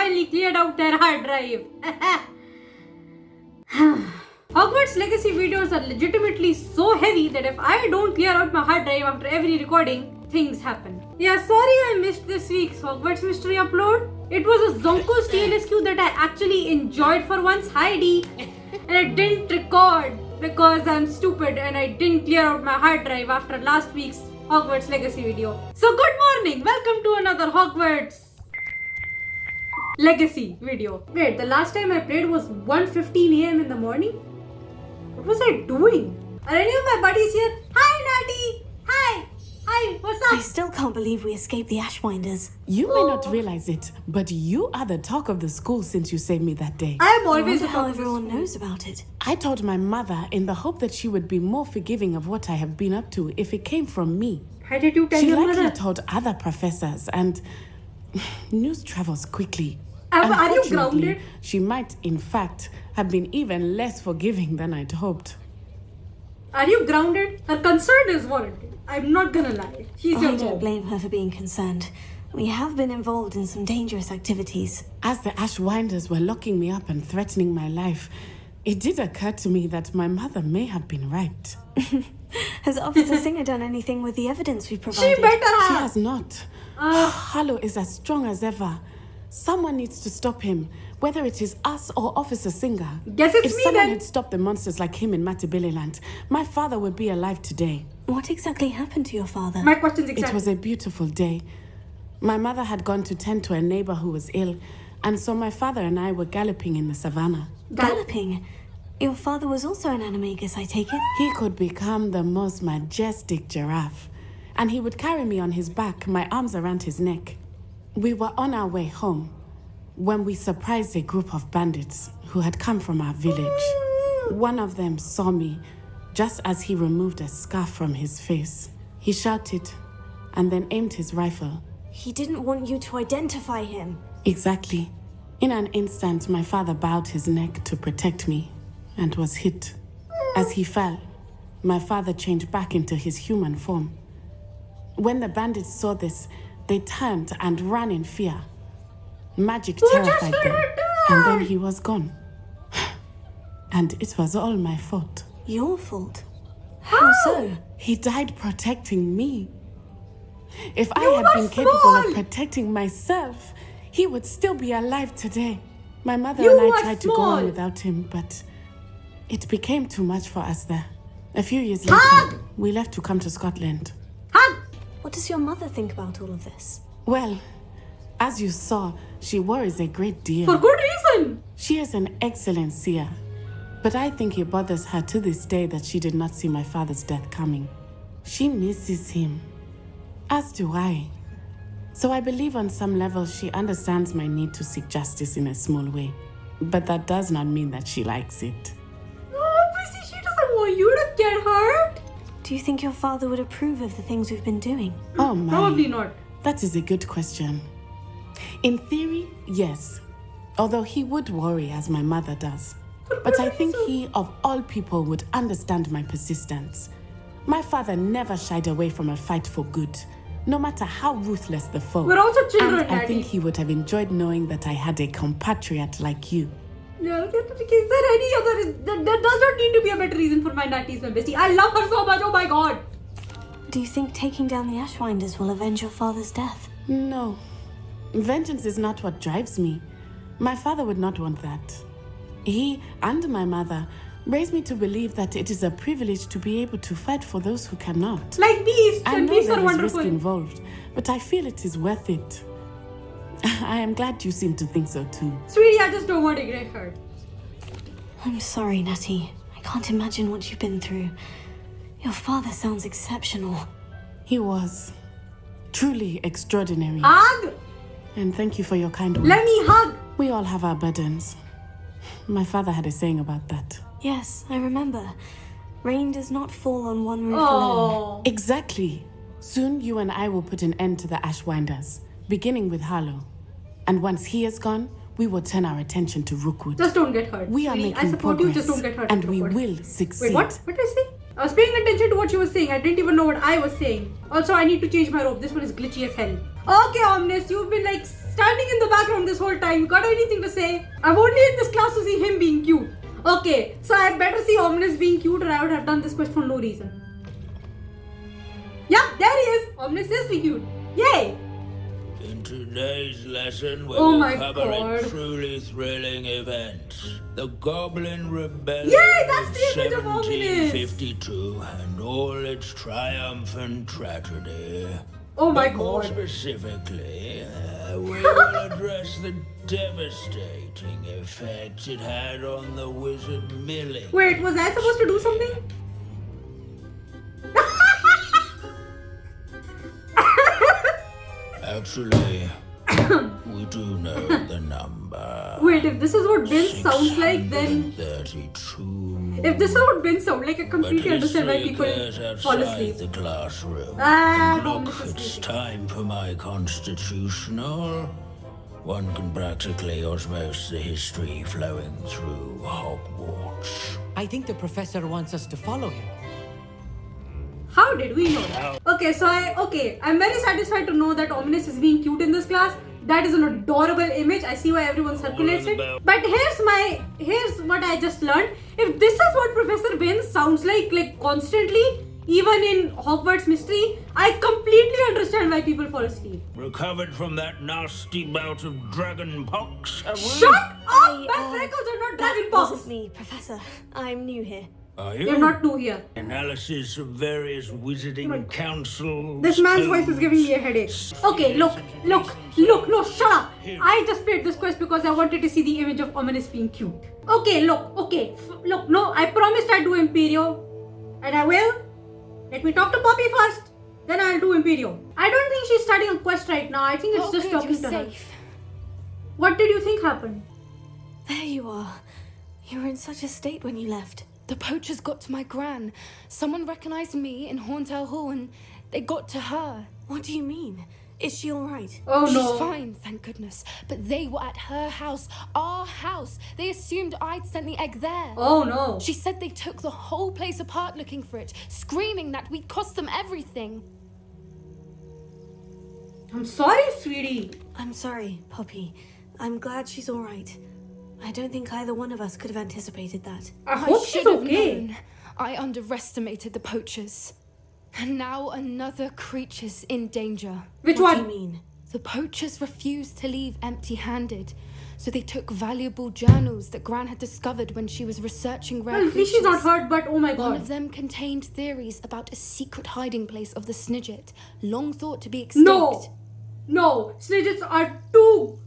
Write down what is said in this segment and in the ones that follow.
finally cleared out their hard drive. Hogwarts Legacy videos are legitimately so heavy that if I don't clear out my hard drive after every recording, things happen. Yeah, sorry I missed this week's Hogwarts Mystery upload. It was a Zonko's TLSQ that I actually enjoyed for once. Hi D. And I didn't record because I'm stupid and I didn't clear out my hard drive after last week's Hogwarts Legacy video. So good morning, welcome to another Hogwarts Legacy video. Wait, the last time I played was 1:15 AM in the morning? What was I doing? Are any of my buddies here? Hi Natty! Hi! Hi, what's up? I still can't believe we escaped the Ashwinders. You may not realize it, but you are the talk of the school since you saved me that day. I am I always wonder the how talk of this everyone school. knows about it. I told my mother in the hope that she would be more forgiving of what I have been up to if it came from me. How did you tell She your likely mother? told other professors, and news travels quickly. Are you Unfortunately, grounded? she might, in fact, have been even less forgiving than I'd hoped. Are you grounded? Her concern is warranted. I'm not gonna lie. She's your I don't mom. blame her for being concerned. We have been involved in some dangerous activities. As the Ashwinders were locking me up and threatening my life, it did occur to me that my mother may have been right. Has Officer Singer done anything with the evidence we provided? She better She have. has not. Harlow is as strong as ever. Someone needs to stop him, whether it is us or Officer Singer. Guess it's if me someone then. had stopped the monsters like him in Matabeleland, my father would be alive today. What exactly happened to your father? My question's It exactly. was a beautiful day. My mother had gone to tend to a neighbor who was ill, and so my father and I were galloping in the savannah. Galloping. Your father was also an animagus, I take it? He could become the most majestic giraffe, and he would carry me on his back, my arms around his neck. We were on our way home when we surprised a group of bandits who had come from our village. One of them saw me just as he removed a scarf from his face. He shouted and then aimed his rifle. He didn't want you to identify him. Exactly. In an instant, my father bowed his neck to protect me and was hit. As he fell, my father changed back into his human form. When the bandits saw this, they turned and ran in fear. Magic terrified them, and then he was gone. And it was all my fault. Your fault? How so? He died protecting me. If I You had were been capable small. of protecting myself, he would still be alive today. My mother You and were I tried to go on small. without him, but it became too much for us there. A few years Hug! later, we left to come to Scotland. Hug! What does your mother think about all of this? Well, as you saw, she worries a great deal. For good reason. She is an excellent seer, but I think it bothers her to this day that she did not see my father's death coming. She misses him, as do I. So I believe on some level she understands my need to seek justice in a small way, but that does not mean that she likes it. Obviously, she doesn't want you to get hurt. Do you think your father would approve of the things we've been doing? Oh my. Probably not. That is a good question. In theory, yes. Although he would worry as my mother does. But I think he, of all people, would understand my persistence. My father never shied away from a fight for good, no matter how ruthless the foe. We're also children, And I Daddy. think he would have enjoyed knowing that I had a compatriot like you. No, is there any other? There does not need to be a better reason for my Natty's my bestie. I love her so much. Oh my god. Do you think taking down the Ashwinders will avenge your father's death? No. Vengeance is not what drives me. My father would not want that. He and my mother raised me to believe that it is a privilege to be able to fight for those who cannot. Like beasts, I and know beasts there are is wonderful. risk involved, but I feel it is worth it. I am glad you seem to think so too. Sweetie, I just don't want to get hurt. I'm sorry, Natty. I can't imagine what you've been through. Your father sounds exceptional. He was truly extraordinary. Hug! And thank you for your kind words. Let me hug! We all have our burdens. My father had a saying about that. Yes, I remember. Rain does not fall on one roof alone. Oh. Exactly. Soon you and I will put an end to the Ashwinders, beginning with Harlow. And once he is gone, we will turn our attention to Rookwood. Just don't get hurt. We are sweetie. making I support progress, you, just don't get hurt. and I we support. will succeed. Wait, what? What did I say? I was paying attention to what she was saying. I didn't even know what I was saying. Also, I need to change my rope. This one is glitchy as hell. Okay, Omnis, you've been like standing in the background this whole time. You got anything to say? I'm only in this class to see him being cute. Okay, so I better see Ominous being cute or I would have done this quest for no reason. Yeah, there he is. Ominous is being cute. Yay! In today's lesson, we Oh will my cover God. a truly thrilling event. The Goblin Rebellion Yay, that's the image of Ominous. 1752 and all its triumphant tragedy. Oh my But more God. specifically, we will address the devastating effect it had on the wizard Millie. Wait, was I supposed to do something? Actually, we do know the number. Wait, if this is what Ben sounds like, then 632. if this is what Ben sounds like, I But completely understand why history people occurs fall outside asleep. the classroom. Ah, And look, Ominous is it's sleeping. time for my constitutional. One can practically osmose the history flowing through Hogwarts. I think the professor wants us to follow him. How did we know that? Okay, I'm very satisfied to know that Ominous is being cute in this class. That is an adorable image. I see why everyone circulates it. But here's what I just learned. If this is what Professor Ben sounds like constantly, even in Hogwarts Mystery, I completely understand why people fall asleep. Recovered from that nasty bout of dragon pox, have we? Shut up! Best records are not dragon That pox. wasn't me, Professor. I'm new here. Are you? You're not new here. Analysis of various wizarding councils. This man's voice is giving me a headache. Okay, look, no, shut up. I just played this quest because I wanted to see the image of Ominous being cute. Okay, look, no, I promised I'd do Imperio. And I will. Let me talk to Poppy first. Then I'll do Imperio. I don't think she's studying a quest right now. I think it's just good, talking you're to her. safe. What did you think happened? There you are. You were in such a state when you left. The poachers got to my gran. Someone recognized me in Hauntel Hall and they got to her. What do you mean? Is she alright? Oh She's no. fine, thank goodness. But they were at her house, our house. They assumed I'd sent the egg there. Oh no. She said they took the whole place apart looking for it, screaming that we'd cost them everything. I'm sorry, sweetie. I'm sorry, Poppy. I'm glad she's alright. I don't think either one of us could have anticipated that. I hope she's should have okay. known. I underestimated the poachers. And now another creature's in danger. Which What do one? you mean? The poachers refused to leave empty-handed, so they took valuable journals that Gran had discovered when she was researching rare Well, at least she's not creatures. hurt, but oh my One god. of them contained theories about a secret hiding place of the Snidget, long thought to be extinct. No, Snidgets are too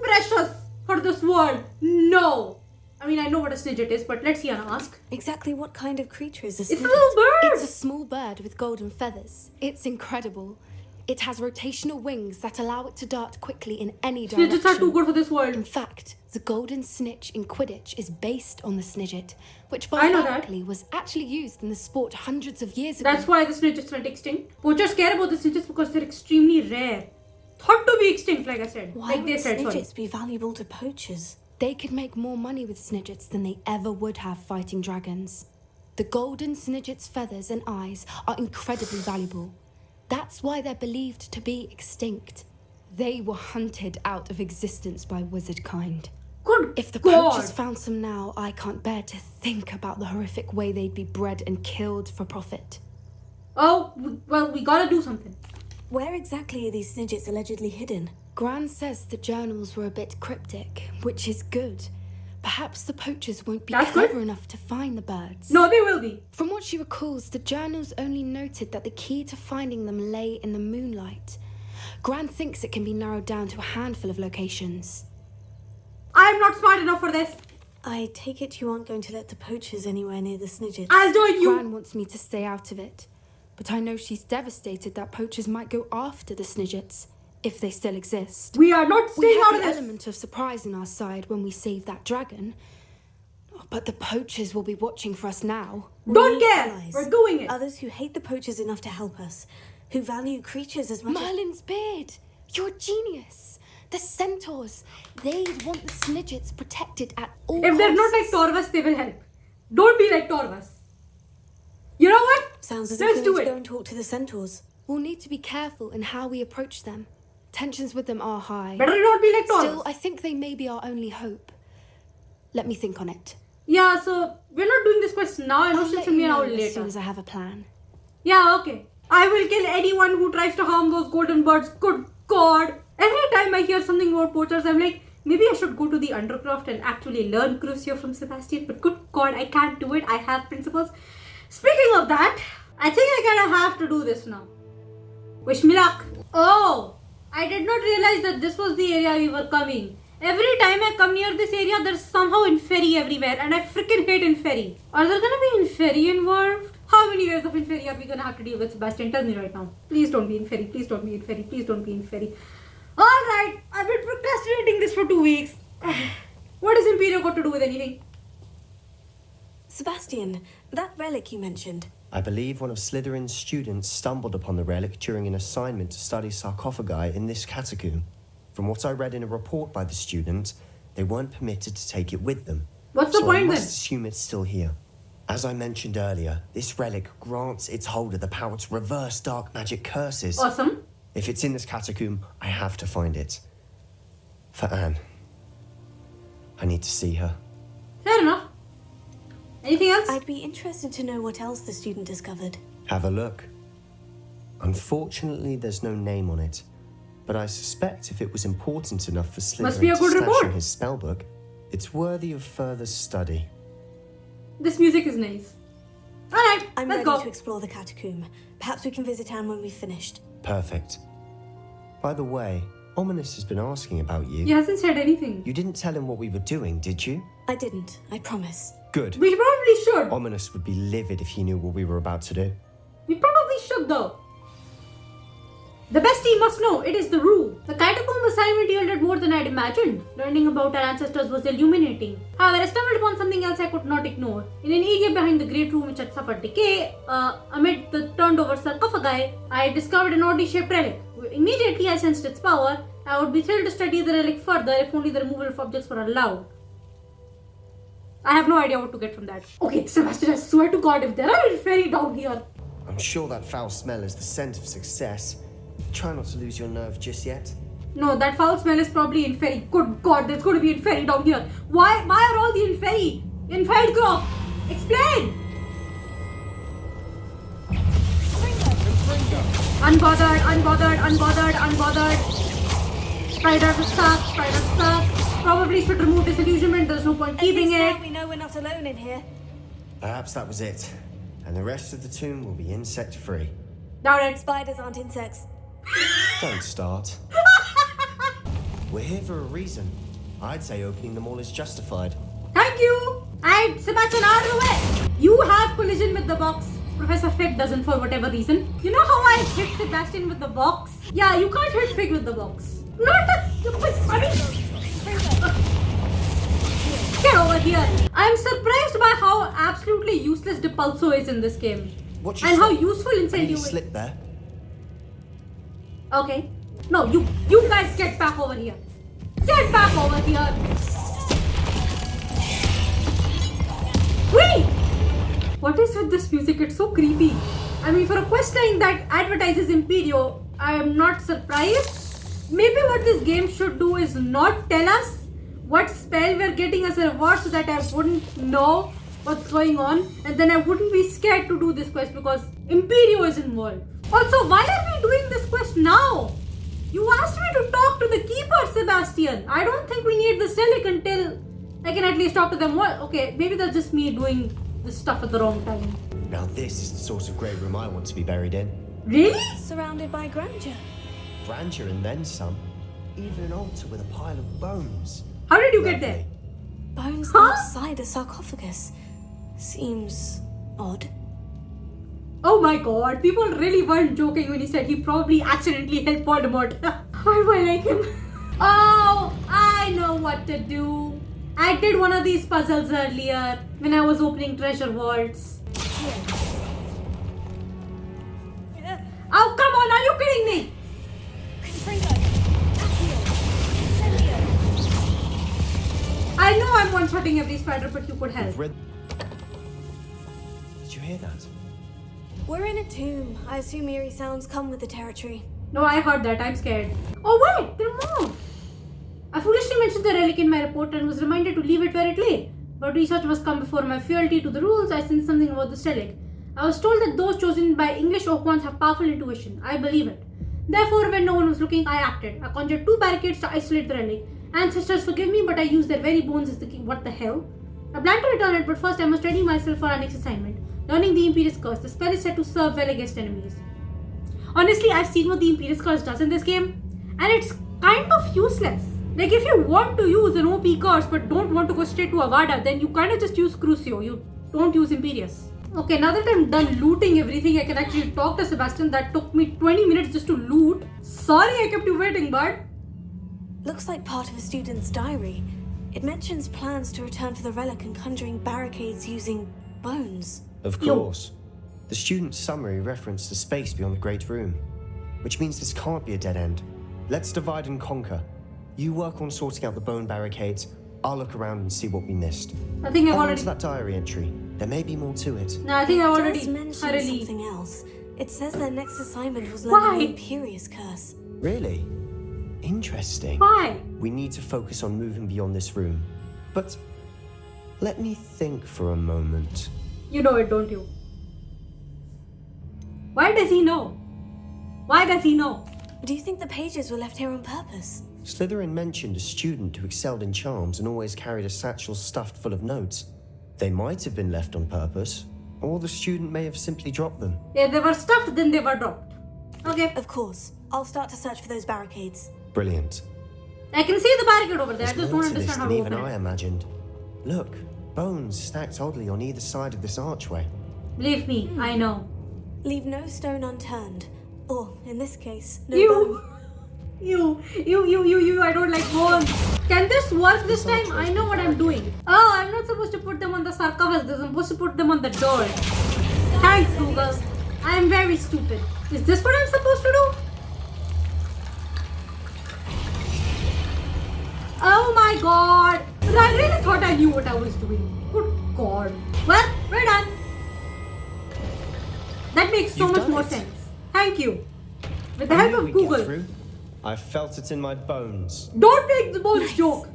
precious for this world. No. I mean, I know what a Snidget is, but let's hear her ask. Exactly what kind of creature is this? It's a little bird. It's a small bird with golden feathers. It's incredible. It has rotational wings that allow it to dart quickly in any direction. Snidgets are too good for this In world. fact, the golden snitch in Quidditch is based on the Snidget, which I know that. barbarically was actually used in the sport hundreds of years ago. That's why the Snidgets went extinct. Poachers care about the Snidgets because they're extremely rare. Thought to be extinct, like I said. Why like would they said, sorry. Snidgets be valuable to poachers? They could make more money with Snidgets than they ever would have fighting dragons. The golden Snidget's feathers and eyes are incredibly valuable. That's why they're believed to be extinct. They were hunted out of existence by wizard kind. Good If the God. poachers found some now, I can't bear to think about the horrific way they'd be bred and killed for profit. Oh, well, we gotta do something. Where exactly are these Snidgets allegedly hidden? Gran says the journals were a bit cryptic, which is good. Perhaps the poachers won't be That's good. clever enough to find the birds. No, they will be. From what she recalls, the journals only noted that the key to finding them lay in the moonlight. Gran thinks it can be narrowed down to a handful of locations. I'm not smart enough for this. I take it you aren't going to let the poachers anywhere near the Snidgets. I'll join you. Gran wants me to stay out of it, but I know she's devastated that poachers might go after the Snidgets, if they still exist. We are not We staying out had of the this. element of surprise on our side when we saved that dragon, but the poachers will be watching for us now. Don't We care. allies. We're doing it. Others who hate the poachers enough to help us, who value creatures as much as... Merlin's beard! You're a genius! The centaurs! They'd want the Snidgets protected at all If they're not like costs. Torvus, they will help. Don't be like Torvus. You know what? Sounds as Let's if we do need to it. go and talk to the centaurs. We'll need to be careful in how we approach them. Tensions with them are high. Better not be like Taurus. Still, I think they may be our only hope. Let me think on it. Yeah, so we're not doing this quest now. I know I'll she'll let send you me an know hour as later. soon as I have a plan. Yeah, okay. I will kill anyone who tries to harm those golden birds. Good God. Every time I hear something about poachers, I'm like, maybe I should go to the Undercroft and actually learn Crucio from Sebastian. But good God, I can't do it. I have principles. Speaking of that, I think I kind of have to do this now. Wish me luck. Oh, I did not realize that this was the area we were coming. Every time I come near this area, there's somehow Imperio everywhere, and I freaking hate Imperio. Are there gonna be Imperio involved? How many waves of Imperio are we gonna have to deal with, Sebastian? Tell me right now. Please don't be Imperio. Please don't be Imperio. Please don't be Imperio. Alright, I've been procrastinating this for 2 weeks. What does Imperio got to do with anything? Sebastian, that relic you mentioned. I believe one of Slytherin's students stumbled upon the relic during an assignment to study sarcophagi in this catacomb. From what I read in a report by the student, they weren't permitted to take it with them. What's the So I point then? must assume it's still here. As I mentioned earlier, this relic grants its holder the power to reverse dark magic curses. Awesome. If it's in this catacomb, I have to find it. For Anne. I need to see her. Fair enough. Anything else? I'd be interested to know what else the student discovered. Have a look. Unfortunately, there's no name on it. But I suspect if it was important enough for Must be Slytherin a to good stash report. in his spellbook, it's worthy of further study. This music is nice. Alright, I'm let's ready go. to explore the catacomb. Perhaps we can visit Anne when we've finished. Perfect. By the way, Ominous has been asking about you. He hasn't said anything. You didn't tell him what we were doing, did you? I didn't, I promise. Good. We probably should. Ominous would be livid if he knew what we were about to do. We probably should though. The bestie must know, it is the rule. The catacomb assignment yielded more than I'd imagined. Learning about our ancestors was illuminating. However, I stumbled upon something else I could not ignore. In an area behind the great room which had suffered decay, amid the turned over sarcophagi, I discovered an oddly shaped relic. Immediately I sensed its power. I would be thrilled to study the relic further if only the removal of objects were allowed. I have no idea what to get from that. Okay, Sebastian, I swear to God, if there are Imperio down here. I'm sure that foul smell is the scent of success. Try not to lose your nerve just yet. No, that foul smell is probably Imperio. Good God, there's going to be Imperio down here. Why are all the Imperio in Feldgrove? Explain! Unbothered. Spiders suck. Probably should remove disillusionment. There's no point keeping it. We know we're not alone in here. Perhaps that was it. And the rest of the tomb will be insect-free. Doubt it. Spiders aren't insects. Don't start. We're here for a reason. I'd say opening them all is justified. Thank you. And Sebastian, out of the way. You have collision with the box. Professor Fig doesn't for whatever reason. You know how I hit Sebastian with the box? Yeah, you can't hit Fig with the box. Not a stupid funny. Get over here. I'm surprised by how absolutely useless Depulso is in this game. What you And how say? useful I Incendio nearly is. slipped there. Okay. No, you guys get back over here. Get back over here. Wait! What is with this music? It's so creepy. I mean, for a quest line that advertises Imperio, I am not surprised. Maybe what this game should do is not tell us what spell we're getting as a reward so that I wouldn't know what's going on and then I wouldn't be scared to do this quest because Imperio is involved. Also, why are we doing this quest now? You asked me to talk to the keeper, Sebastian. I don't think we need this relic until I can at least talk to them. What? Okay, maybe that's just me doing this stuff at the wrong time. Now this is the sort of grey room I want to be buried in. Really? Surrounded by grandeur. Grandeur and then some. Even an altar with a pile of bones. How did you get there? Lovely. Bones Huh? outside a sarcophagus. Seems odd. Oh my god, people really weren't joking when he said he probably accidentally helped Voldemort. Why do I like him? Oh, I know what to do. I did one of these puzzles earlier when I was opening treasure vaults. Oh, come on, are you kidding me? I know I'm one-shotting every spider, but you could help. Did you hear that? We're in a tomb. I assume eerie sounds come with the territory. No, I heard that. I'm scared. Oh wait, there are more. I foolishly mentioned the relic in my report and was reminded to leave it where it lay. But research must come before my fealty to the rules. I sensed something about this relic. I was told that those chosen by English oak ones have powerful intuition. I believe it. Therefore, when no one was looking, I acted. I conjured 2 barricades to isolate the relic. Ancestors forgive me, but I used their very bones as the key. What the hell? I plan to return it, but first I must ready myself for our next assignment. Learning the Imperious Curse. The spell is said to serve well against enemies. Honestly, I've seen what the Imperious Curse does in this game, and it's kind of useless. Like, if you want to use an OP curse but don't want to go straight to Avada, then you kind of just use Crucio. You don't use Imperious. Okay, now that I'm done looting everything, I can actually talk to Sebastian. That took me 20 minutes just to loot. Sorry I kept you waiting, bud. Looks like part of a student's diary. It mentions plans to return for the relic and conjuring barricades using bones. Of course. The student's summary referenced the space beyond the Great Room, which means this can't be a dead end. Let's divide and conquer. You work on sorting out the bone barricades. I'll look around and see what we missed. I think I've Hold on already... to that diary entry. There may be more to it. No, I think I already... It does mention something else. It says their next assignment was Why? learning the Imperious Curse. Really? Interesting. Why? We need to focus on moving beyond this room. But let me think for a moment. You know it, don't you? Why does he know? Why does he know? Do you think the pages were left here on purpose? Slytherin mentioned a student who excelled in charms and always carried a satchel stuffed full of notes. They might have been left on purpose, or the student may have simply dropped them. Yeah, they were stuffed, then they were dropped. Okay. Of course. I'll start to search for those barricades. Brilliant. I can see the barricade over there. I There's just more don't to this understand how than to even open I it. imagined. Look, bones stacked oddly on either side of this archway. Believe me, I know. Leave no stone unturned. Or, in this case, no You, bone. you, I don't like bones. Can this work this time? I know what I'm doing. Oh, I'm not supposed to put them on the sarcophagus. I'm supposed to put them on the door. Thanks, Google. I am very stupid. Is this what I'm supposed to do? Oh my god. I really thought I knew what I was doing. Good god. Well, we're done. That makes so You've much done more it. sense. Thank you. With the I help knew of we'd get Google. through. I felt it in my bones. Don't make the bones joke.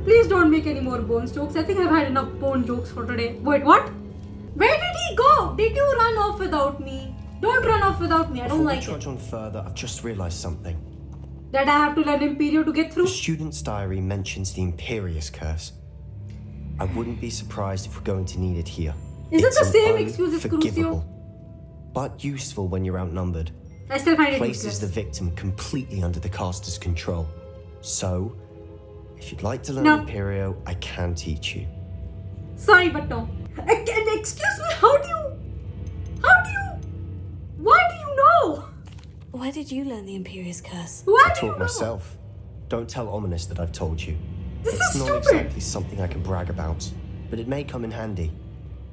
Please don't make any more bones jokes. I think I've had enough bone jokes for today. Wait, what? Where did he go? Did you run off without me? Don't run off without me. I don't Before we like trudge it. on further, I've just realized something. That I have to learn Imperio to get The through. student's diary mentions the Imperious Curse. I wouldn't be surprised if we're going to need it here. Is it It's the an same excuse as unforgivable, Crucio? but useful when you're outnumbered. I still find it Places useless. the victim completely under the caster's control. So, if you'd like to learn No. Imperio, I can teach you. Sorry, but no. Excuse me, why do you know? Where did you learn the Imperious Curse? Why I do you taught know? myself. Don't tell Ominous that I've told you. This It's is not stupid. exactly something I can brag about, but it may come in handy.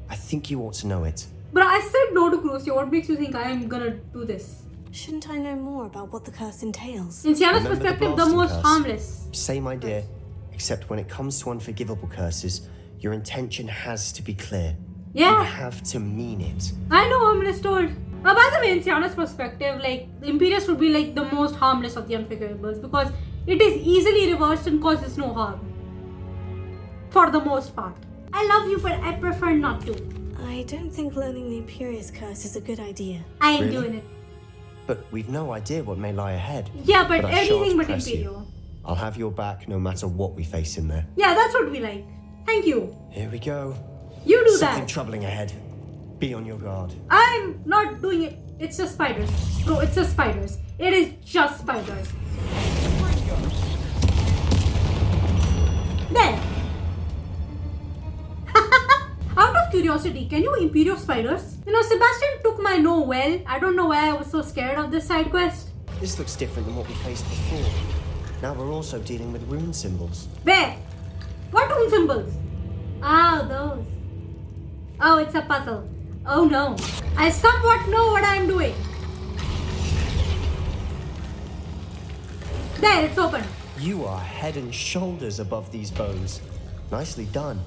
I think you ought to know it. But I said no to Crucio. What makes you think I am gonna do this? Shouldn't I know more about what the curse entails? In Sienna's Remember the perspective, the blasting most curse? harmless. Same idea, except when it comes to unforgivable curses, your intention has to be clear. You Yeah, have to mean it. I know Ominous told. By the way, in Sienna's perspective, like, the Imperious would be like the most harmless of the unforgivables because it is easily reversed and causes no harm. For the most part. I love you, but I prefer not to. I don't think learning the Imperious Curse is a good idea. I ain't Really? doing it. But we've no idea what may lie ahead. Yeah, but I anything shan't but press you. Imperio. I'll have your back no matter what we face in there. Yeah, that's what we like. Thank you. Here we go. You do Something that. troubling ahead. Be on your guard. I'm not doing it. It's just spiders. Bro, it's just spiders. It is just spiders. There. Out of curiosity, can you Imperio spiders? You know, Sebastian took my no well. I don't know why I was so scared of this side quest. This looks different than what we faced before. Now we're also dealing with rune symbols. Where? What rune symbols? Ah, those. Oh, it's a puzzle. Oh no. I somewhat know what I'm doing. There, it's open. You are head and shoulders above these bones. Nicely done.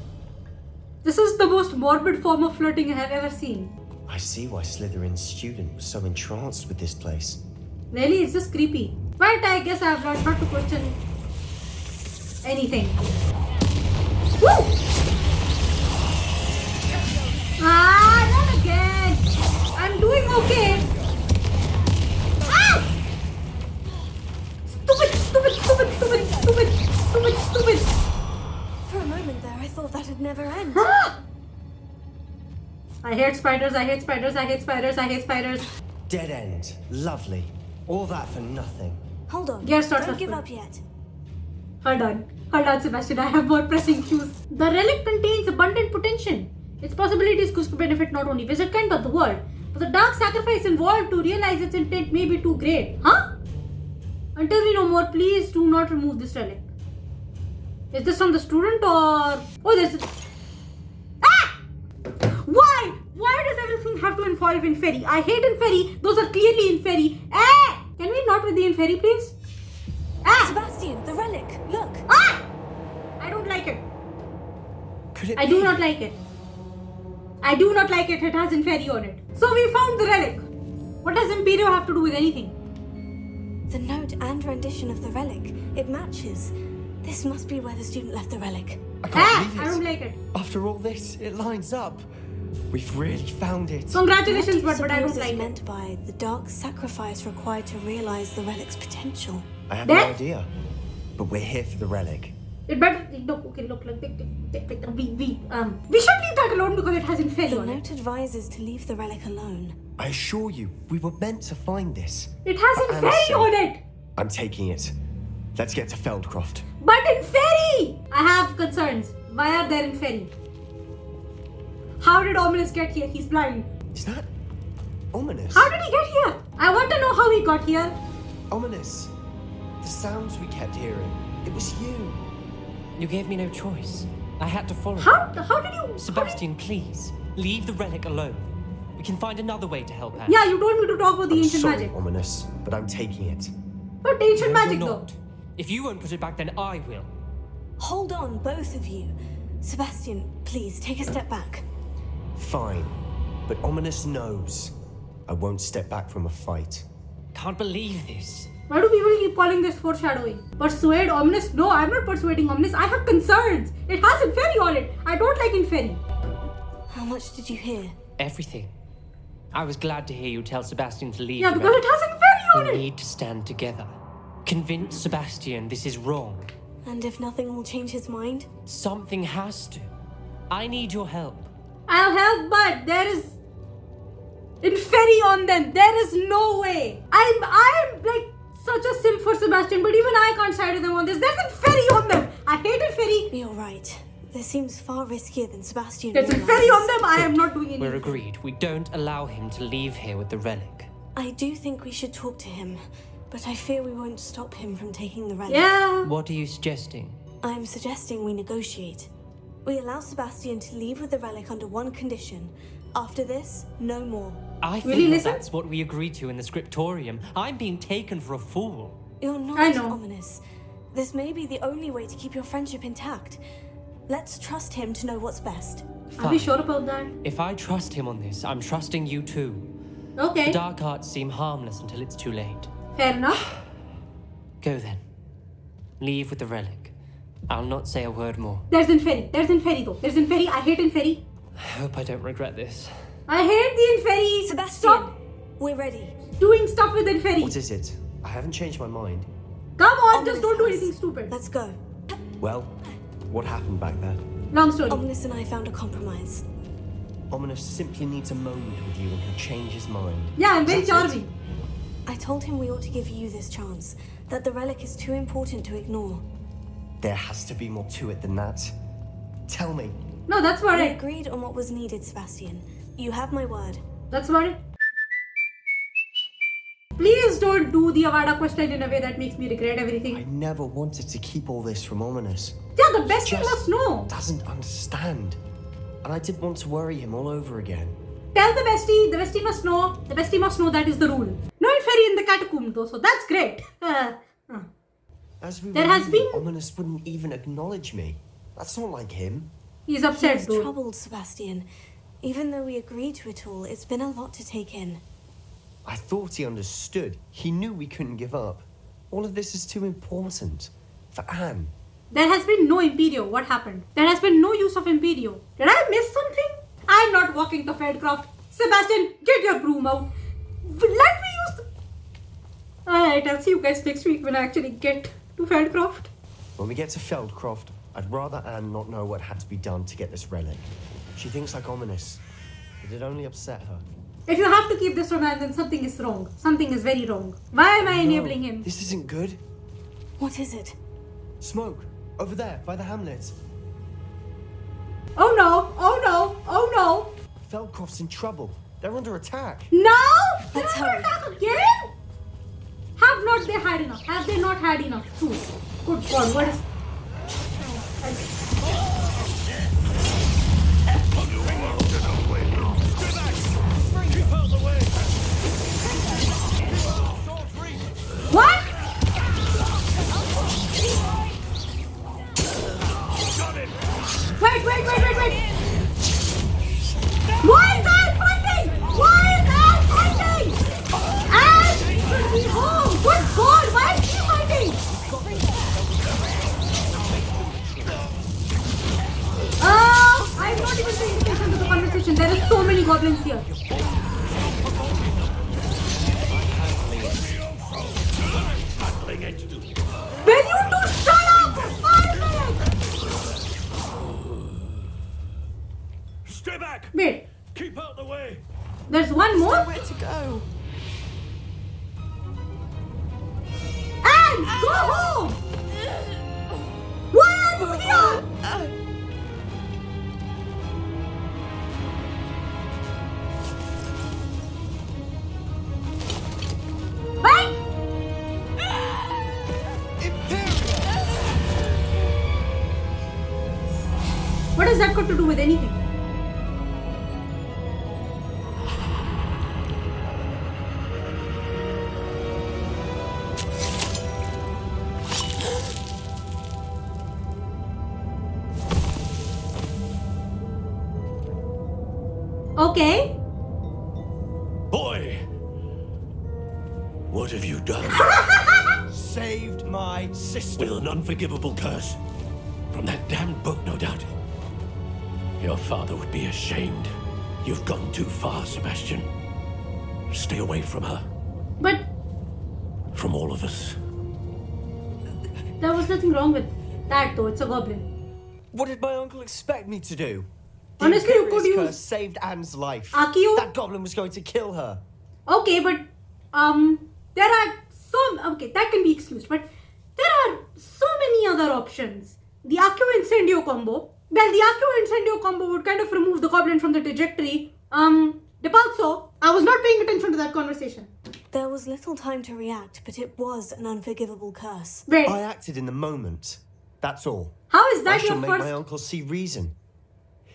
This is the most morbid form of flirting I have ever seen. I see why Slytherin's student was so entranced with this place. Really? It's just creepy. But I guess I have learned not to question anything. Woo! Ah, not again! I'm doing okay. Ah! Stupid. For a moment there, I thought that'd never end. Ah! I hate spiders. Dead end. Lovely. All that for nothing. Hold on. Yes, start Don't give suspend. up yet. Hold on, Sebastian. I have more pressing cues. The relic contains abundant potential. Its possibilities could benefit not only Wizardkind but the world. But the dark sacrifice involved to realize its intent may be too great. Huh? Until we know more, please do not remove this relic. Is this from the student or... Oh, there's... Ah! Why? Why does everything have to involve Inferi? I hate Inferi. Those are clearly Inferi. Ah! Can we not with the Inferi, please? Ah! Sebastian, the relic. Look. Ah! I don't like it. Could it I be? do not like it. It has Inferi on it. So we found the relic. What does Imperio have to do with anything? The note and rendition of the relic. It matches. This must be where the student left the relic. I can't believe it. I don't like it. After all this, it lines up. We've really found it. Congratulations, What do you but I don't suppose like is it. meant by the dark sacrifice required to realize the relic's potential? I have no That- idea. But we're here for the relic. It better look. Okay, look. We should leave that alone because it has Inferi The on it. note advises to leave the relic alone. I assure you, we were meant to find this. It has For Inferi Anna's on sake. it. I'm taking it. Let's get to Feldcroft. But Inferi! I have concerns. Why are there Inferi? How did Ominous get here? He's blind. Is that ominous? How did he get here? I want to know how he got here. Ominous. The sounds we kept hearing. It was you. You gave me no choice. I had to follow. How did you... Sebastian, please, leave the relic alone. We can find another way to help Anna. Yeah, you told me to talk about the I'm ancient sorry, magic. Ominous, but I'm taking it. But ancient No, magic you're though. not. If you won't put it back, then I will. Hold on, both of you. Sebastian, please take a step back. Fine. But Ominous knows. I won't step back from a fight. Can't believe this. Why do people keep calling this foreshadowing? Persuade Ominous? No, I'm not persuading Ominous. I have concerns. It has Inferi on it. I don't like Inferi. How much did you hear? Everything. I was glad to hear you tell Sebastian to leave Yeah, the because relic. it has Inferi on We it. need to stand together. Convince Sebastian this is wrong. And if nothing will change his mind? Something has to. I need your help. I'll help, but there is Inferi on them. There is no way. I'm like such a simp for Sebastian, but even I can't side with them on this. There's Inferi on them. I hate Inferi. You're right. This seems far riskier than Sebastian There's realizes. Inferi on them. I am not doing anything. We're agreed. We don't allow him to leave here with the relic. I do think we should talk to him, but I fear we won't stop him from taking the relic. Yeah. What are you suggesting? I'm suggesting we negotiate. We allow Sebastian to leave with the relic under one condition. After this, no more. I Will you think listen? that's what we agreed to in the scriptorium. I'm being taken for a fool. You're not I know. ominous. This may be the only way to keep your friendship intact. Let's trust him to know what's best. Are we Fine. sure about that? If I trust him on this, I'm trusting you too. Okay. The dark arts seem harmless until it's too late. Fair enough. Go then. Leave with the relic. I'll not say a word more. There's Inferi. There's Inferi though. There's Inferi. I hate Inferi. I hope I don't regret this. I hate the Inferi. Sebastian, Stop we're ready. doing stuff with Inferi. What is it? I haven't changed my mind. Come on, Ominous just don't do house. anything stupid. Let's go. Well, what happened back there? Long story. Ominous and I found a compromise. Ominous simply needs a moment with you and he'll change his mind. Yeah, I'm very That's it. charming. I told him we ought to give you this chance, that the relic is too important to ignore. There has to be more to it than that. Tell me. No, that's about We it. agreed on what was needed, Sebastian. You have my word. That's about it. Please don't do the Avada question in a way that makes me regret I everything. never wanted to keep all this from Ominous. Yeah, the best you Just must know. doesn't understand. And I didn't want to worry him all over again. Tell the bestie must know. The bestie must know that is the rule. No Inferi in the catacomb though, so that's great. As we There were has leaving, been- Ominous wouldn't even acknowledge me. That's not like him. He's upset, He's dude. troubled, Sebastian. Even though we agreed to it all, it's been a lot to take in. I thought he understood. He knew we couldn't give up. All of this is too important. For Anne. There has been no Imperio. What happened? There has been no use of Imperio. Did I miss something? I'm not walking to Feldcroft. Sebastian, get your broom out. Let me use the... Alright, I'll see you guys next week when I actually get to Feldcroft. When we get to Feldcroft, I'd rather Anne not know what had to be done to get this relic. She thinks like ominous. It'd only upset her. If you have to keep this from Anne, then something is wrong. Something is very wrong. Why am I enabling him? This isn't good. What is it? Smoke. Over there, by the hamlet. Oh no! Oh no! Oh no! Feldcroft's in trouble. They're under attack. No! Let's They're under hurry. attack again? Have not they had enough? Have they not had enough? Choose. Good God, what is... What? Wait. Why is Anne fighting? Why is Anne fighting? Anne should be home. Good God, why is she fighting? I'm not even paying attention to the conversation. There are so many goblins here. Will you two shut up for 5 minutes? Stay back! Wait, Keep out the way! there's one more? Where to go? Anne, go home! Why are you here? Wait! What has that got to do with anything? Okay. Boy! What have you done? Saved my sister. With an unforgivable curse. From that damned book, no doubt. Your father would be ashamed. You've gone too far, Sebastian. Stay away from her. But From all of us. there was nothing wrong with that though. It's a goblin. What did my uncle expect me to do? The Honestly, you Imperious could curse use saved Anne's life. Akio. That goblin was going to kill her. Okay, but there are some. Okay, that can be excused. But there are so many other options. The Akio Incendio combo. Well, the Akio Incendio combo would kind of remove the goblin from the trajectory. Depulso. I was not paying attention to that conversation. There was little time to react, but it was an unforgivable curse. Wait, I acted in the moment. That's all. how is I that shall your make first? my uncle see reason.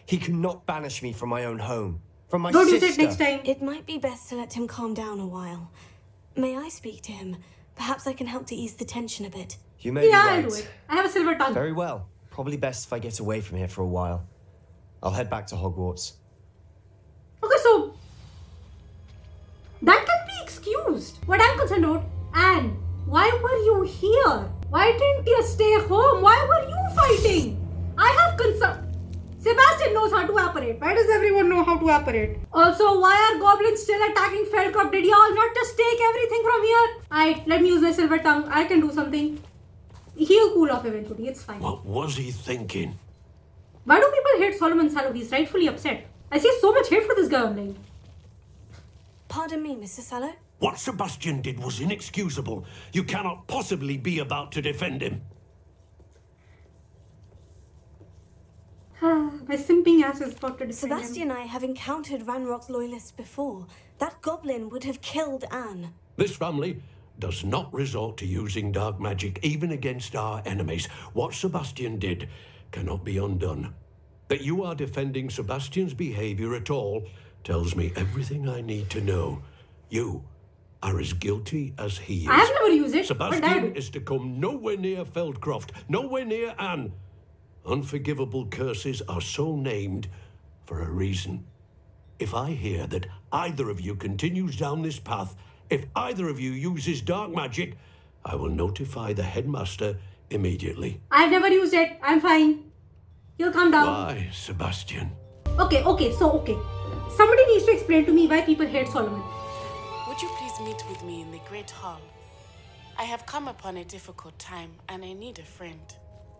He cannot banish me from my own home. From my Don't sister. use it next time. It might be best to let him calm down a while. May I speak to him? Perhaps I can help to ease the tension a bit. You may Yeah, be I'll right. do it. I have a silver tongue. Very well. Probably best if I get away from here for a while. I'll head back to Hogwarts. Okay, so that can be excused. What I'm concerned about, Anne, why were you here? Why didn't you stay home? Why were you fighting? I have concern. Sebastian knows how to operate. Why does everyone know how to operate? Also, why are goblins still attacking Feldcroft? Did y'all not just take everything from here? Alright, let me use my silver tongue. I can do something. He'll cool off eventually. It's fine. What was he thinking? Why do people hate Solomon Sallow? He's rightfully upset. I see so much hate for this guy online. Pardon me, Mr. Sallow. What Sebastian did was inexcusable. You cannot possibly be about to defend him. My simping ass is about to defend him. Sebastian and I have encountered Ranrok's loyalists before. That goblin would have killed Anne. This family does not resort to using dark magic even against our enemies. What Sebastian did cannot be undone. That you are defending Sebastian's behavior at all tells me everything I need to know. You are as guilty as he is. I have never used it. But I Sebastian do. is to come nowhere near Feldcroft, nowhere near Anne. Unforgivable curses are so named for a reason. if I hear that either of you continues down this path, if either of you uses dark magic, I will notify the headmaster immediately. I've never used it. I'm fine. He'll calm down. Why, Sebastian? Okay. Somebody needs to explain to me why people hate Solomon. Would you please meet with me in the Great Hall? I have come upon a difficult time and I need a friend.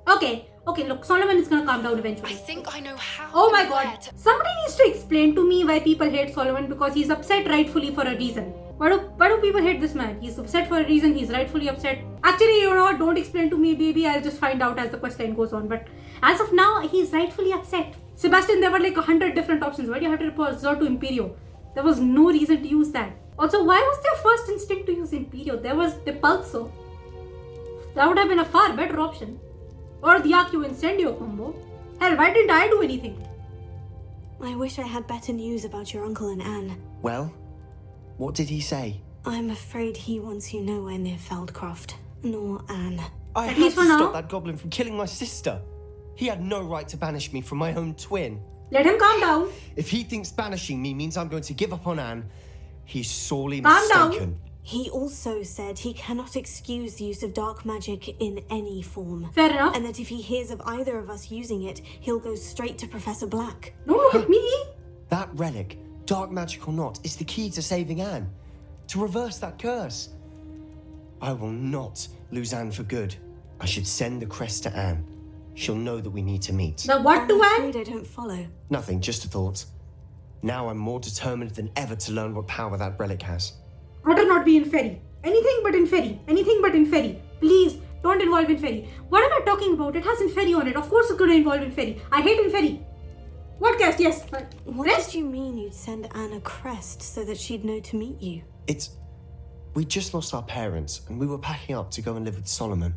Okay, look, Solomon is gonna calm down eventually. I think I know how. Oh my and where god. to- Somebody needs to explain to me why people hate Solomon, because he's upset rightfully for a reason. Why do people hate this man? He's upset for a reason, he's rightfully upset. Actually, you know what, don't explain to me, baby, I'll just find out as the quest line goes on. But as of now, he's rightfully upset. Sebastian, there were like 100 different options. Why do you have to resort to Imperio? There was no reason to use that. Also, why was their first instinct to use Imperio? There was Depulso. That would have been a far better option. Or the Accio Incendio combo. Hell, why didn't I do anything? I wish I had better news about your uncle and Anne. Well, what did he say? I'm afraid he wants you nowhere near Feldcroft, nor Anne. I At had least to for now. stop that goblin from killing my sister. He had no right to banish me from my own twin. Let him calm down. If he thinks banishing me means I'm going to give up on Anne, he's sorely Calm down. mistaken. He also said he cannot excuse the use of dark magic in any form. Fair enough. And that if he hears of either of us using it, he'll go straight to Professor Black. Don't look at me. That relic, dark magic or not, is the key to saving Anne. To reverse that curse. I will not lose Anne for good. I should send the crest to Anne. She'll know that we need to meet. The what to I'm Anne? afraid I don't follow. Nothing, just a thought. Now I'm more determined than ever to learn what power that relic has. Rather not be in ferry. Anything but in ferry. Anything but in ferry. Please, don't involve in ferry. What am I talking about? It has in ferry on it. Of course it's going to involve in ferry. I hate in ferry. What cast? Yes. What Rest? did you mean you'd send Anne a crest so that she'd know to meet you? We just lost our parents and we were packing up to go and live with Solomon.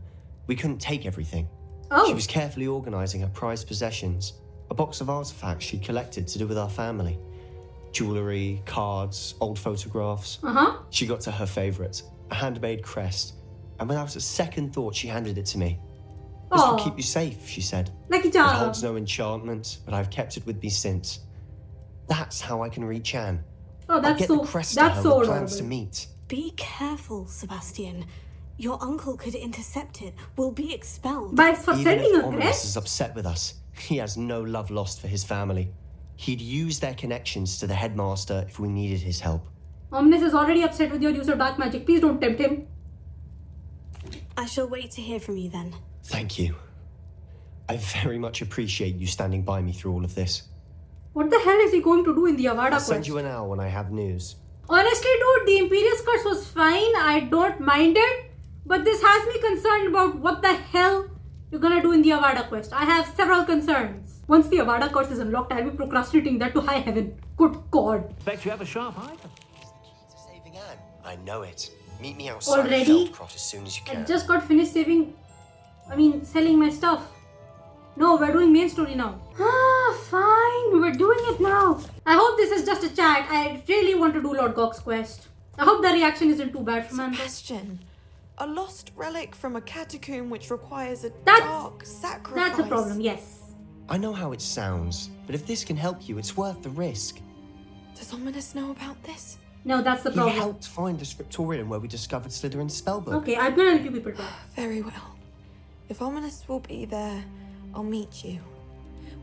We couldn't take everything. Oh. She was carefully organising her prized possessions, a box of artifacts she'd collected to do with our family. Jewellery, cards, old photographs. Uh-huh. She got to her favourite, a handmade crest, and without a second thought she handed it to me. This will Aw. keep you safe, she said. Lucky It charm. holds no enchantment, but I've kept it with me since. That's how I can reach Anne. Oh, I'll that's get so, the crest to that's her so with plans to adorable. meet. Be careful, Sebastian. Your uncle could intercept it. We'll be expelled. But for Even sending if a Ominous crest? is upset with us, he has no love lost for his family. He'd use their connections to the headmaster if we needed his help. Ominous is already upset with your use of dark magic. Please don't tempt him. I shall wait to hear from you then. Thank you. I very much appreciate you standing by me through all of this. What the hell is he going to do in the Avada I'll send quest? you an hour when I have news. Honestly, dude, the Imperious curse was fine. I don't mind it. But this has me concerned about what the hell you're gonna do in the Avada quest. I have several concerns. Once the Avada curse is unlocked, I'll be procrastinating that to high heaven. Good God. Bet you have a sharp eye. It's the key to saving Anne. I know it. Meet me outside Already? Feldcroft as soon as you I can. just got finished selling my stuff. No, we're doing main story now. Fine, we're doing it now. I hope this is just a chat. I really want to do Lord Gok's quest. I hope the reaction isn't too bad from Andrew. Sebastian, a lost relic from a catacomb which requires a That's- dark sacrifice. That's a problem, yes. I know how it sounds, but if this can help you, it's worth the risk. Does Ominous know about this? No, that's the He problem. helped find the scriptorium where we discovered Slytherin's spellbook. Okay, I'm gonna let you people talk. Very well. If Ominous will be there, I'll meet you.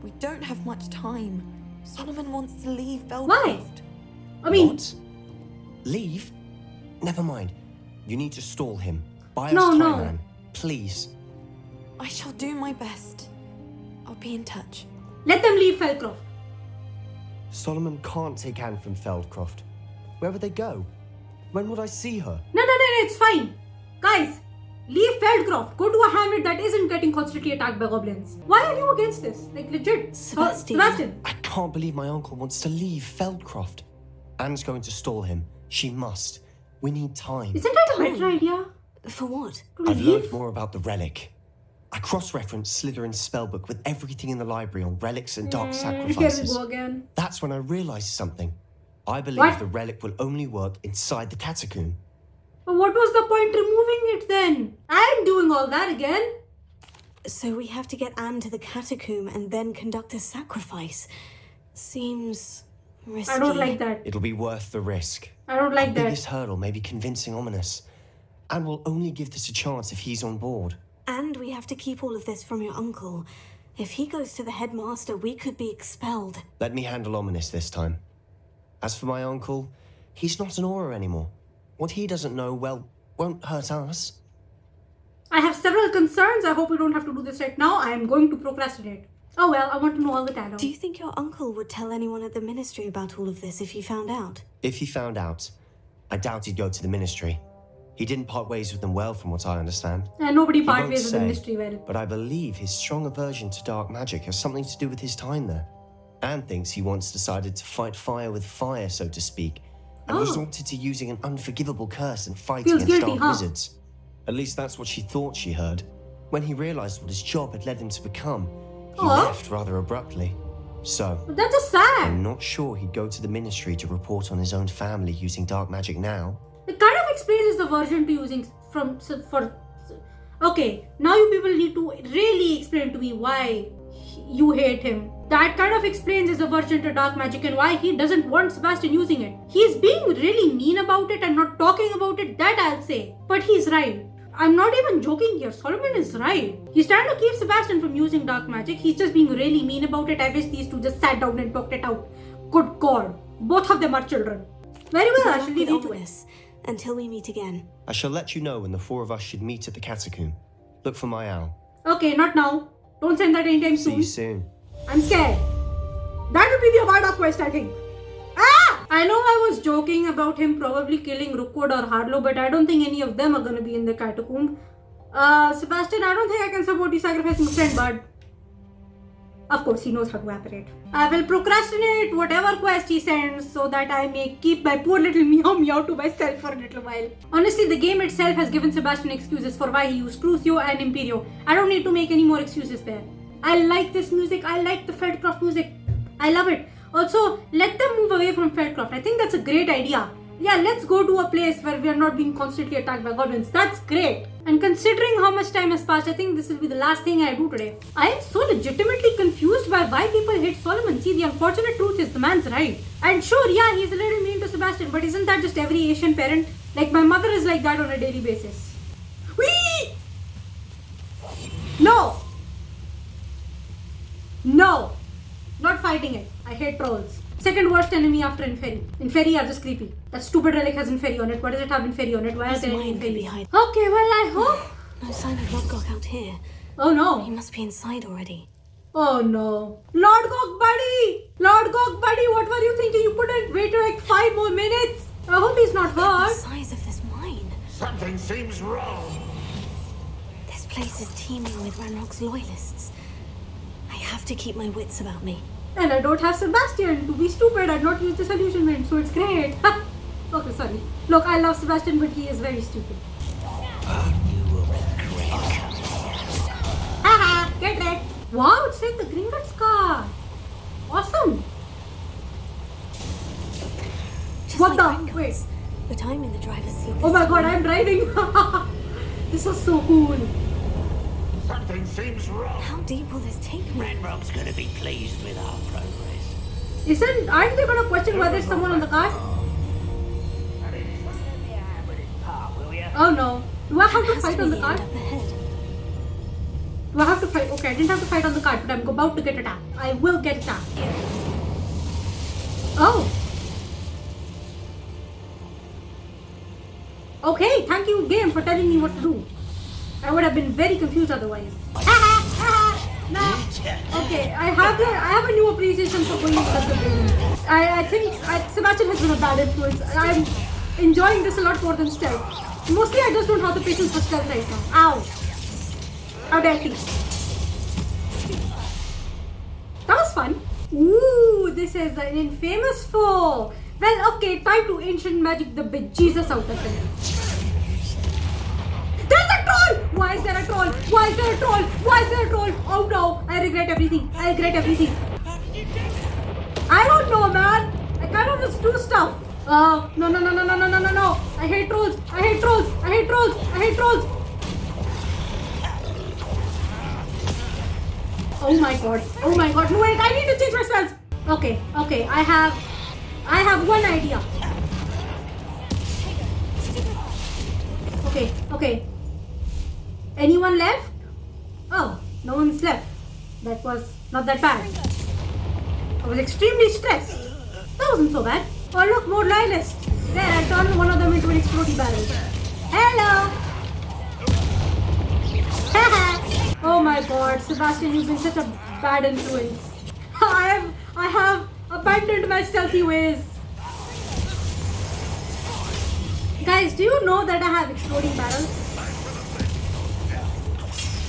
We don't have much time. Solomon wants to leave Feldcroft. Why? I mean, What? Leave? Never mind. You need to stall him. Buy us No, time, no. Anne. Please. I shall do my best. I'll be in touch. let them leave Feldcroft. Solomon can't take Anne from Feldcroft. Where would they go? When would I see her? No, it's fine. Guys, leave Feldcroft. Go to a hamlet that isn't getting constantly attacked by goblins. Why are you against this? Like, legit. Sebastian. Sebastian. I can't believe my uncle wants to leave Feldcroft. Anne's going to stall him. She must. We need time. Isn't that a better idea? For what? To I've leave? learned more about the relic. I cross-referenced Slytherin's spellbook with everything in the library on relics and dark Here we sacrifices. go again. That's when I realised something. I believe What? the relic will only work inside the catacomb. But what was the point removing it then? I'm doing all that again. So we have to get Anne to the catacomb and then conduct a sacrifice. Seems Risky. I don't like that. It'll be worth the risk. I don't like Our that. biggest hurdle may be convincing Ominous. And we'll only give this a chance if he's on board. And we have to keep all of this from your uncle. If he goes to the headmaster, we could be expelled. Let me handle Ominous this time. As for my uncle, he's not an aura anymore. What he doesn't know, well, won't hurt us. I have several concerns. I hope we don't have to do this right now. I am going to procrastinate. Oh well, I want to know all the dialogue. Do you think your uncle would tell anyone at the ministry about all of this if he found out? If he found out, I doubt he'd go to the ministry. He didn't part ways with them well, from what I understand. Nobody He part won't ways with the say, ministry well. But I believe his strong aversion to dark magic has something to do with his time there. Anne thinks he once decided to fight fire with fire, so to speak, and resorted to using an unforgivable curse and fight Feels against guilty, dark huh? wizards. At least that's what she thought she heard. When he realized what his job had led him to become, he left rather abruptly. So, That's just sad. I'm not sure he'd go to the ministry to report on his own family using dark magic now. It kind of explains his aversion to using Okay, now you people need to really explain to me why you hate him. That kind of explains his aversion to dark magic and why he doesn't want Sebastian using it. He's being really mean about it and not talking about it, that I'll say. But he's right. I'm not even joking here. Solomon is right. He's trying to keep Sebastian from using dark magic. He's just being really mean about it. I wish these two just sat down and talked it out. Good God. Both of them are children. Very well, I shall leave you to it. Until we meet again. I shall let you know when the four of us should meet at the catacomb. Look for my owl. Okay, not now. Don't send that anytime See soon. you soon. I'm scared. That would be the Avada quest, I think. Ah! I know I was joking about him probably killing Rookwood or Harlow, but I don't think any of them are gonna be in the catacomb. Sebastian, I don't think I can support you sacrificing a friend, bud. Of course, he knows how to operate. I will procrastinate whatever quest he sends so that I may keep my poor little meow meow to myself for a little while. Honestly, the game itself has given Sebastian excuses for why he used Crucio and Imperio. I don't need to make any more excuses there. I like this music. I like the Feldcroft music. I love it. Also, let them move away from Feldcroft. I think that's a great idea. Yeah, let's go to a place where we are not being constantly attacked by goblins. That's great. And considering how much time has passed, I think this will be the last thing I do today. I am so legitimately confused by why people hate Solomon. See, the unfortunate truth is the man's right. And sure, yeah, he's a little mean to Sebastian, but isn't that just every Asian parent? Like, my mother is like that on a daily basis. Whee! No! No! Not fighting it. I hate trolls. Second worst enemy after Inferi. Inferi are just creepy. That stupid relic has Inferi on it. Why does it have Inferi on it? Why are there any Inferi? Okay, well, I hope. No sign of Ranrok out here. Oh no. He must be inside already. Oh no. Lord Gok buddy! Lord Gok buddy, what were you thinking? You couldn't wait like 5 more minutes? I hope he's not The hurt. size of this mine. Something seems wrong. This place is teeming with Ranrok's loyalists. I have to keep my wits about me. And I don't have Sebastian. To be stupid, I'd not use the solution wind, so it's great. Okay, sorry. Look, I love Sebastian, but he is very stupid. You will regret. Haha, get wrecked. Wow, it's like the Gringotts car. Awesome. Just What like the? Gringotts. Wait. But I'm in the driver's seat. Oh my god, I'm driving. This is so cool. Something seems wrong. How deep will this take me? Ranrok's gonna be pleased with our progress. Aren't they gonna question why there's someone on the car? Oh no. Do I have to fight on the car? Up ahead. Do I have to fight? Okay, I didn't have to fight on the car, but I'm about to get attacked. I will get attacked. Oh. Okay, thank you game for telling me what to do. I would have been very confused otherwise. No. Okay, I have a new appreciation for going into the game. I think Sebastian has been a bad influence. I'm enjoying this a lot more than stealth. Mostly I just don't have the patience for stealth right now. Ow. How dare he? That was fun. Ooh, this is an infamous foe. Well, okay, time to ancient magic the bejesus out of it. There's a troll! Why is there a troll? Why is there a troll? Why is there a troll? Oh no, I regret everything. I regret everything. I don't know, man. I kind of just do stuff. No. I hate trolls. I hate trolls. I hate trolls. I hate trolls. Oh my god. Oh my god. No, wait, I need to change my spells. Okay. I have I have one idea. Okay. Anyone left? Oh, no one's left. That was not that bad. I was extremely stressed. That wasn't so bad. Oh look, more loyalists. There, I turned one of them into an exploding barrel. Hello! Oh my god, Sebastian, you've been such a bad influence. I have abandoned my stealthy ways. Guys, do you know that I have exploding barrels?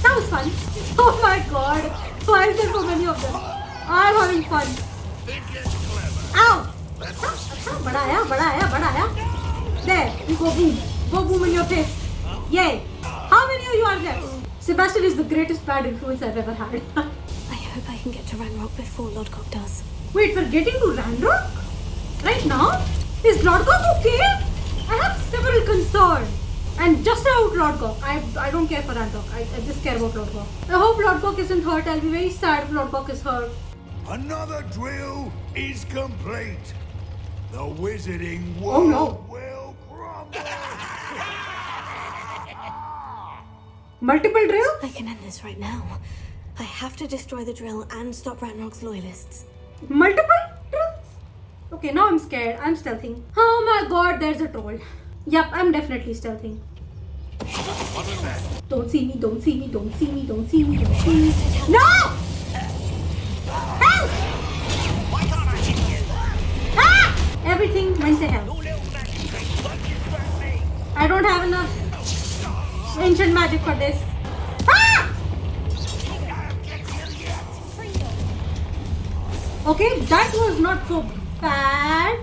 That was fun. Oh my god. Why is there so many of them? I'm having fun. Ow! Badaya. There, you go boom. Go boom in your face. Yay. How many of you are there? Sebastian is the greatest bad influence I've ever had. I hope I can get to Ranrok before Lodgok does. Wait, we're getting to Ranrok? Right now? Is Lodgok okay? I have several concerns. And just about Lodgok, I don't care for Ranrok. I just care about Lodgok. I hope Lodgok isn't hurt. I'll be very sad if Lodgok is hurt. Another drill is complete. The wizarding world will crumble. Multiple drills? I can end this right now. I have to destroy the drill and stop Ranrok's loyalists. Multiple drills? Okay, now I'm scared. I'm stealthing. Oh my god, there's a troll. Yep, I'm definitely stealthing. Don't see me. No! Help! Ah! Everything went to hell. I don't have enough ancient magic for this. Ah! Okay, that was not so bad.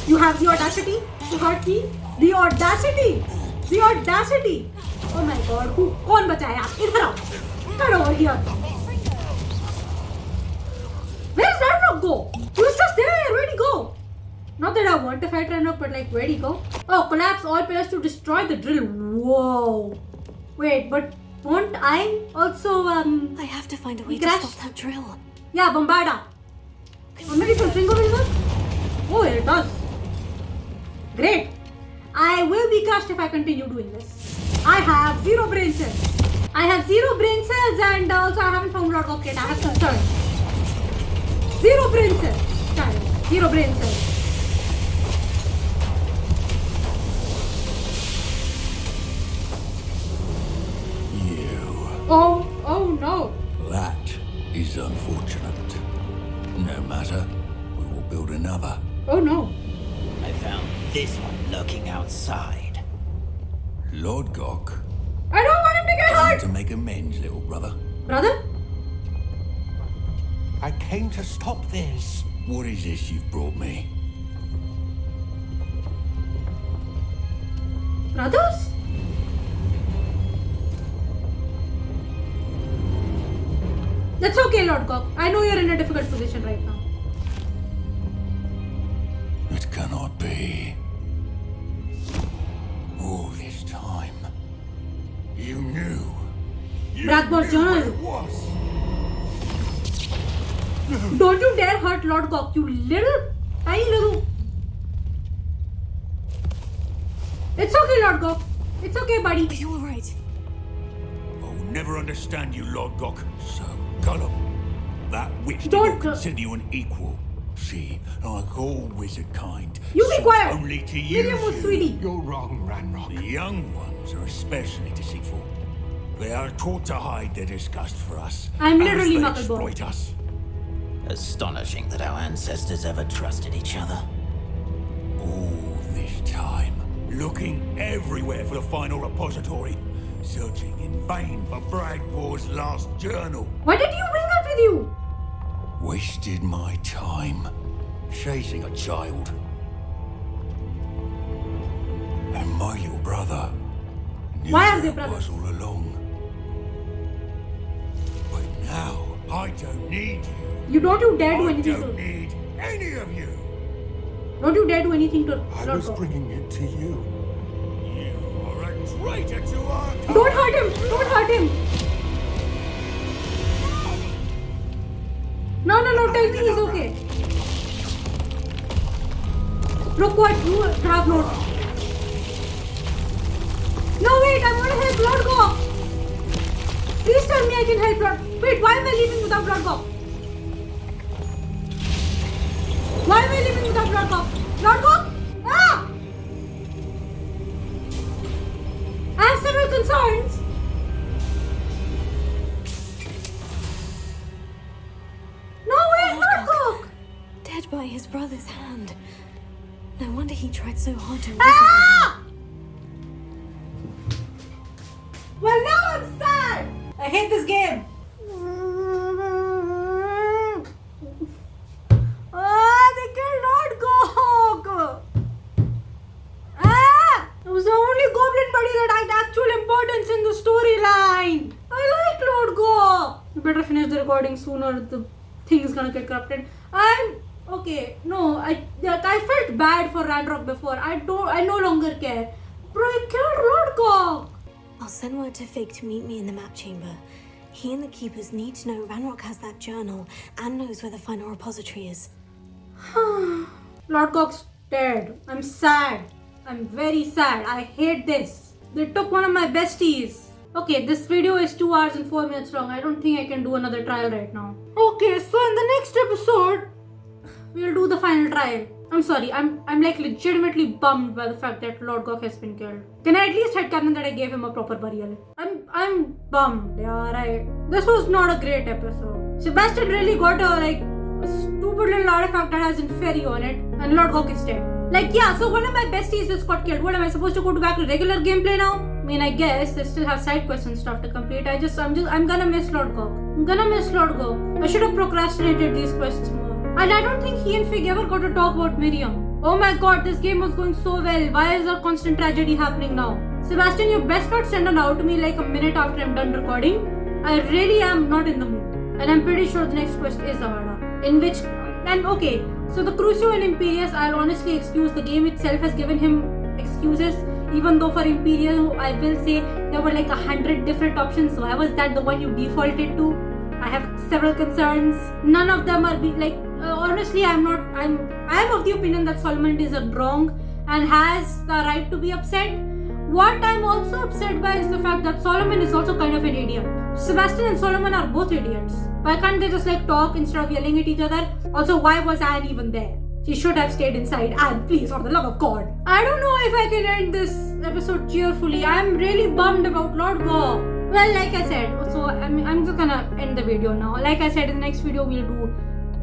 You have the audacity to hurt me? The audacity! Oh my god, कौन बचाया? इधर आओ. Get over here. Where's Ranrok go? He was just there. Where'd he go? Not that I want to fight Ranrok, but like, where'd he go? Oh, collapse all pillars to destroy the drill. Whoa. Wait, but won't I also I have to find a way to stop that drill. Yeah, Bombarda. Or maybe some Fringo will work? Oh, it does. Great. I will be crushed if I continue doing this. I have 0 brain cells. And also I haven't found Lodgok yet. I have concerns. 0 brain cells. Child. 0 brain cells. You. Oh no. That is unfortunate. No matter, we will build another. Oh no. I found this one lurking outside. Lodgok. I don't want him to get Time hurt. to make amends, little brother. Brother? I came to stop this. What is this you've brought me? Brothers? That's okay, Lodgok. I know you're in a difficult position right now. It cannot be. All this time, you knew. Blackboard journal. It was. Don't you dare hurt Lodgok, you tiny little. It's okay, Lodgok. It's okay, buddy. Are you alright? I'll never understand you, Lodgok. So gullible. That witch did Don't not consider you an equal. She, like all wizard kind, You be sought quiet. only to Miriam use was you. sweetie. You're wrong, Ranrok. The young ones are especially deceitful. They are taught to hide their disgust for us. I'm as literally they Muggleborn. exploit us. Astonishing that our ancestors ever trusted each other. All this time, looking everywhere for the final repository, searching in vain for Bragbor's last journal. Why did you bring that with you? Wasted my time chasing a child. And my little brother knew Why are they where it was brothers? all along. But now, I don't need you. You don't you dare do I anything don't to need any of you. Don't you dare do anything to I was Lodgok. bringing it to you. You are a traitor to our Don't hurt him! Don't hurt him! No, tell me he's okay. Hogwarts, you have notes. No, wait, I want to help Lord Go. Please tell me I can help Lord. Wait, why am I leaving without Lord Go? Why am I leaving without Lord Go? Lord Go? Ah! I have several concerns. No way, Lord Go! Dead by his brother's hand. No wonder he tried so hard to. Ah! Well, now I'm sad. I hate this game. Ah, they killed Lord Gok. Ah, it was the only goblin buddy that had actual importance in the storyline. I like Lord Gok. You better finish the recording sooner. The thing is gonna get corrupted. Okay. No, I felt bad for Ranrok before. I no longer care. Bro, I killed Lord Gok. I'll send word to Fig to meet me in the map chamber. He and the keepers need to know Ranrok has that journal and knows where the final repository is. Lord Gok's dead. I'm sad. I'm very sad. I hate this. They took one of my besties. Okay, this video is 2 hours and 4 minutes long. I don't think I can do another trial right now. Okay, so in the next episode, we'll do the final trial. I'm sorry, I'm like legitimately bummed by the fact that Lord Gok has been killed. Can I at least headcanon that I gave him a proper burial? I'm bummed, yeah, this was not a great episode. Sebastian really got a stupid little artifact that has Imperio on it, and Lord Gok is dead. So one of my besties just got killed. What am I supposed to go back to regular gameplay now? I mean, I guess I still have side quests and stuff to complete. I'm gonna miss Lord Gok. I should have procrastinated these quests more. And I don't think he and Fig ever got to talk about Miriam. Oh my god, this game was going so well. Why is there constant tragedy happening now? Sebastian, you best not send it out to me like a minute after I'm done recording. I really am not in the mood. And I'm pretty sure the next quest is Avada. So the Crucio and Imperius, I'll honestly excuse. The game itself has given him excuses. Even though for Imperio, I will say there were 100 different options. So why was that the one you defaulted to? I have several concerns. None of them are honestly, I am of the opinion that Solomon is wrong and has the right to be upset. What I'm also upset by is the fact that Solomon is also kind of an idiot. Sebastian and Solomon are both idiots. Why can't they just talk instead of yelling at each other? Also, why was Anne even there? She should have stayed inside. Anne, please, for the love of God. I don't know if I can end this episode cheerfully. I'm really bummed about Lord Gok. Well, like I said, so I'm just gonna end the video now. Like I said, in the next video we'll do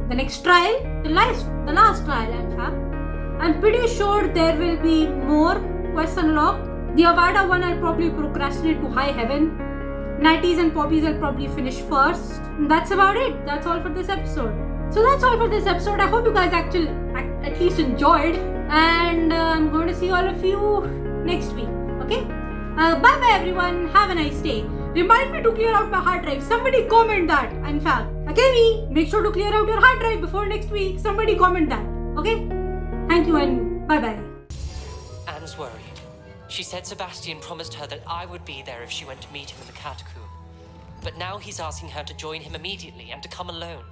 the next trial, the last trial in fact. I'm pretty sure there will be more quests unlocked. The Avada one I'll probably procrastinate to high heaven. Natties and Poppies I'll probably finish first. And that's about it. That's all for this episode. So that's all for this episode. I hope you guys actually at least enjoyed. And I'm going to see all of you next week. Okay? Bye bye everyone. Have a nice day. Remind me to clear out my hard drive. Somebody comment that. In fact, Akemi, make sure to clear out your hard drive before next week. Somebody comment that. Okay? Thank you and bye bye. Anne's worried. She said Sebastian promised her that I would be there if she went to meet him in the catacomb. But now he's asking her to join him immediately and to come alone.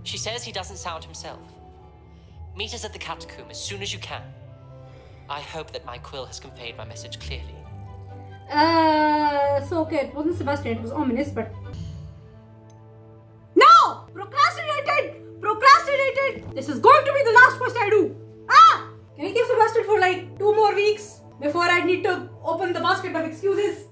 She says he doesn't sound himself. Meet us at the catacomb as soon as you can. I hope that my quill has conveyed my message clearly. Okay, it wasn't Sebastian, it was ominous, but... No! Procrastinated! This is going to be the last quest I do! Can I give Sebastian for 2 more weeks before I need to open the basket of excuses?